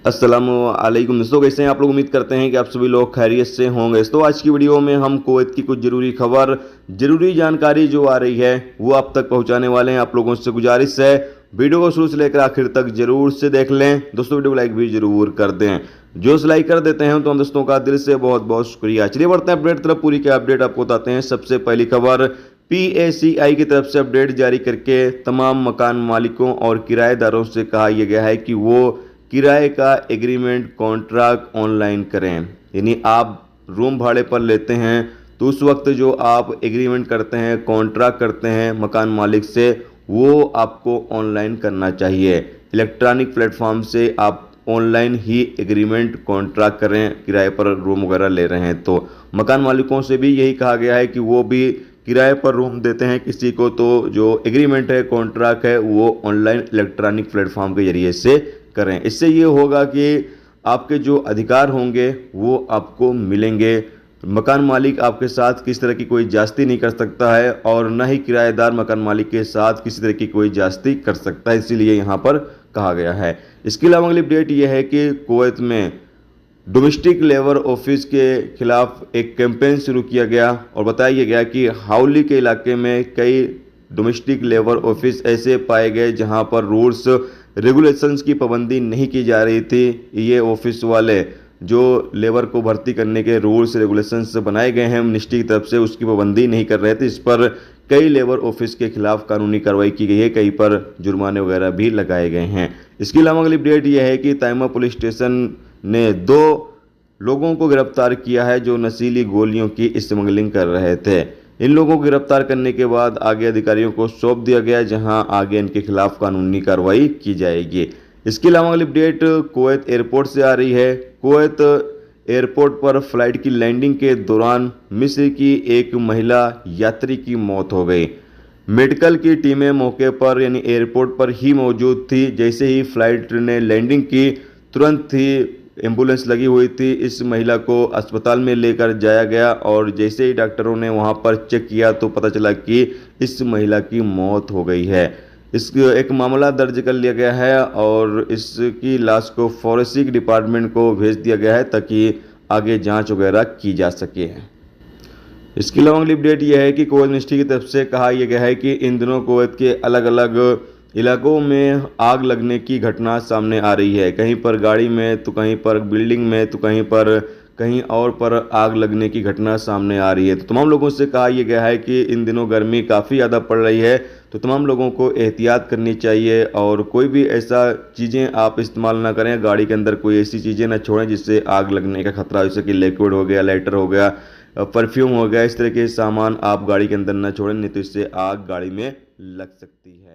अस्सलामुअलैकुम दोस्तों, कैसे हैं आप लोग। उम्मीद करते हैं कि आप सभी लोग खैरियत से होंगे। तो आज की वीडियो में हम कुवैत की कुछ ज़रूरी खबर, ज़रूरी जानकारी जो आ रही है वो आप तक पहुंचाने वाले हैं। आप लोगों से गुजारिश है वीडियो को शुरू से लेकर आखिर तक जरूर से देख लें। दोस्तों वीडियो को लाइक भी जरूर कर दें। जो लाइक कर देते हैं तो हम दोस्तों का दिल से बहुत बहुत शुक्रिया। चलिए बढ़ते हैं अपडेट तरफ। पूरी के अपडेट आपको बताते हैं। सबसे पहली खबर, PACI की तरफ से अपडेट जारी करके तमाम मकान मालिकों और किराएदारों से कहा यह गया है कि वो किराए का एग्रीमेंट कॉन्ट्रैक्ट ऑनलाइन करें। यानी आप रूम भाड़े पर लेते हैं तो उस वक्त जो आप एग्रीमेंट करते हैं, कॉन्ट्रैक्ट करते हैं मकान मालिक से, वो आपको ऑनलाइन करना चाहिए। इलेक्ट्रॉनिक प्लेटफॉर्म से आप ऑनलाइन ही एग्रीमेंट कॉन्ट्रैक्ट करें। किराए पर रूम वगैरह ले रहे हैं तो मकान मालिकों से भी यही कहा गया है कि वो भी किराए पर रूम देते हैं किसी को तो जो एग्रीमेंट है, कॉन्ट्रैक्ट है, वो ऑनलाइन इलेक्ट्रॉनिक प्लेटफॉर्म के जरिए से करें। इससे ये होगा कि आपके जो अधिकार होंगे वो आपको मिलेंगे। मकान मालिक आपके साथ किसी तरह की कोई ज्यादती नहीं कर सकता है और न ही किराएदार मकान मालिक के साथ किसी तरह की कोई ज्यादती कर सकता है, इसीलिए यहाँ पर कहा गया है। इसके अलावा अगली अपडेट यह है कि कुवैत में डोमेस्टिक लेबर ऑफिस के खिलाफ एक कैंपेन शुरू किया गया और बताया गया कि हाउली के इलाके में कई डोमेस्टिक लेबर ऑफिस ऐसे पाए गए जहां पर रूल्स रेगुलेशंस की पाबंदी नहीं की जा रही थी। ये ऑफिस वाले जो लेबर को भर्ती करने के रूल्स रेगुलेशंस बनाए गए हैं मिनिस्ट्री की तरफ से, उसकी पाबंदी नहीं कर रहे थे। इस पर कई लेबर ऑफिस के खिलाफ कानूनी कार्रवाई की गई है, कई पर जुर्माने वगैरह भी लगाए गए हैं। इसके अलावा अगली अपडेट यह है कि ताइमा पुलिस स्टेशन ने 2 लोगों को गिरफ्तार किया है जो नशीली गोलियों की स्मगलिंग कर रहे थे। इन लोगों को गिरफ्तार करने के बाद आगे अधिकारियों को सौंप दिया गया, जहां आगे इनके खिलाफ कानूनी कार्रवाई की जाएगी। इसके अलावा अगली अपडेट कुवैत एयरपोर्ट से आ रही है। कुवैत एयरपोर्ट पर फ्लाइट की लैंडिंग के दौरान मिस्र की एक महिला यात्री की मौत हो गई। मेडिकल की टीमें मौके पर यानी एयरपोर्ट पर ही मौजूद थी। जैसे ही फ्लाइट ने लैंडिंग की तुरंत ही एम्बुलेंस लगी हुई थी। इस महिला को अस्पताल में लेकर जाया गया और जैसे ही डॉक्टरों ने वहां पर चेक किया तो पता चला कि इस महिला की मौत हो गई है। इसका एक मामला दर्ज कर लिया गया है और इसकी लाश को फॉरेंसिक डिपार्टमेंट को भेज दिया गया है ताकि आगे जांच वगैरह की जा सके। इसके अलावा अगली अपडेट यह है कि कुवैत मिनिस्ट्री की तरफ से कहा यह गया है कि इन दिनों कुवैत के अलग अलग इलाकों में आग लगने की घटना सामने आ रही है। कहीं पर गाड़ी में तो कहीं पर बिल्डिंग में तो कहीं और पर आग लगने की घटना सामने आ रही है। तो तमाम लोगों से कहा यह गया है कि इन दिनों गर्मी काफ़ी ज़्यादा पड़ रही है तो तमाम लोगों को एहतियात करनी चाहिए और कोई भी ऐसा चीज़ें आप इस्तेमाल ना करें। गाड़ी के अंदर कोई ऐसी चीज़ें ना छोड़ें जिससे आग लगने का खतरा, जैसे कि लिक्विड हो गया, लाइटर हो गया, परफ्यूम हो गया, इस तरह के सामान आप गाड़ी के अंदर ना छोड़ें, नहीं तो इससे आग गाड़ी में लग सकती है।